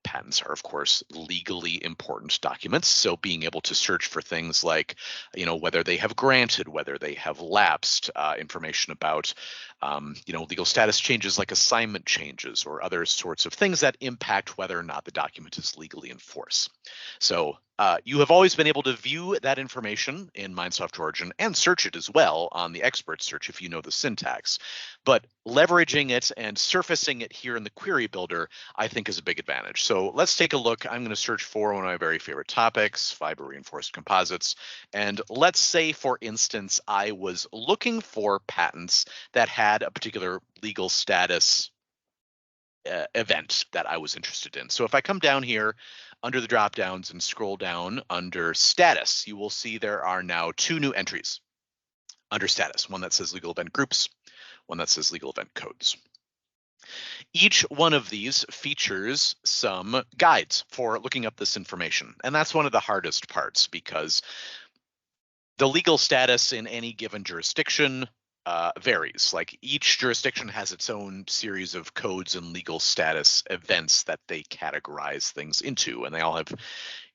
Patents are, of course, legally important documents. So being able to search for things like, whether they have granted, whether they have lapsed, information about, legal status changes like assignment changes or other sorts of things that impact whether or not the document is legally in force. So you have always been able to view that information in Minesoft Origin and search it as well on the expert search if you know the syntax. But leveraging it and surfacing it here in the query builder, I think is a big advantage. So let's take a look. I'm going to search for one of my very favorite topics, fiber reinforced composites. And let's say, for instance, I was looking for patents that had a particular legal status event that I was interested in. So if I come down here under the drop downs and scroll down under status, you will see there are now 2 new entries under status, one that says legal event groups, one that says legal event codes. Each one of these features some guides for looking up this information. And that's one of the hardest parts because the legal status in any given jurisdiction varies. Like each jurisdiction has its own series of codes and legal status events that they categorize things into, and they all have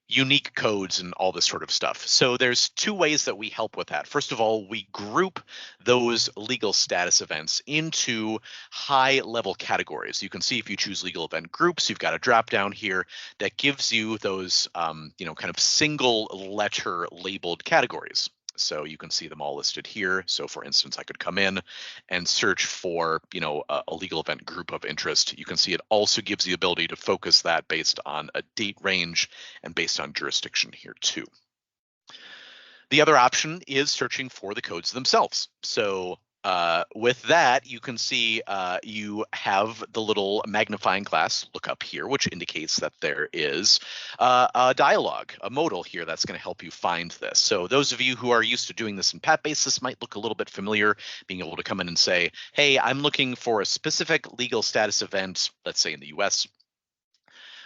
unique codes and all this sort of stuff. So there's 2 ways that we help with that. First of all, we group those legal status events into high level categories. You can see if you choose legal event groups, you've got a drop down here that gives you those, kind of single letter labeled categories. So you can see them all listed here. So for instance, I could come in and search for, a legal event group of interest. You can see it also gives the ability to focus that based on a date range and based on jurisdiction here too. The other option is searching for the codes themselves. So with that, you can see you have the little magnifying glass look up here, which indicates that there is a dialog, a modal here that's going to help you find this. So those of you who are used to doing this in PatBase, this might look a little bit familiar, being able to come in and say, hey, I'm looking for a specific legal status event, let's say in the US.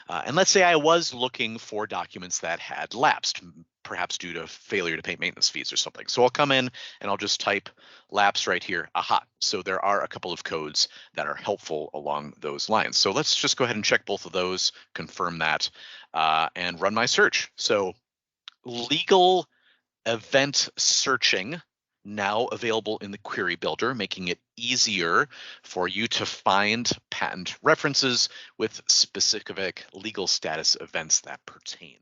And let's say I was looking for documents that had lapsed, perhaps due to failure to pay maintenance fees or something. So I'll come in and I'll just type lapse right here. Aha. So there are a couple of codes that are helpful along those lines. So let's just go ahead and check both of those, confirm that, and run my search. So legal event searching now available in the query builder, making it easier for you to find patent references with specific legal status events that pertain.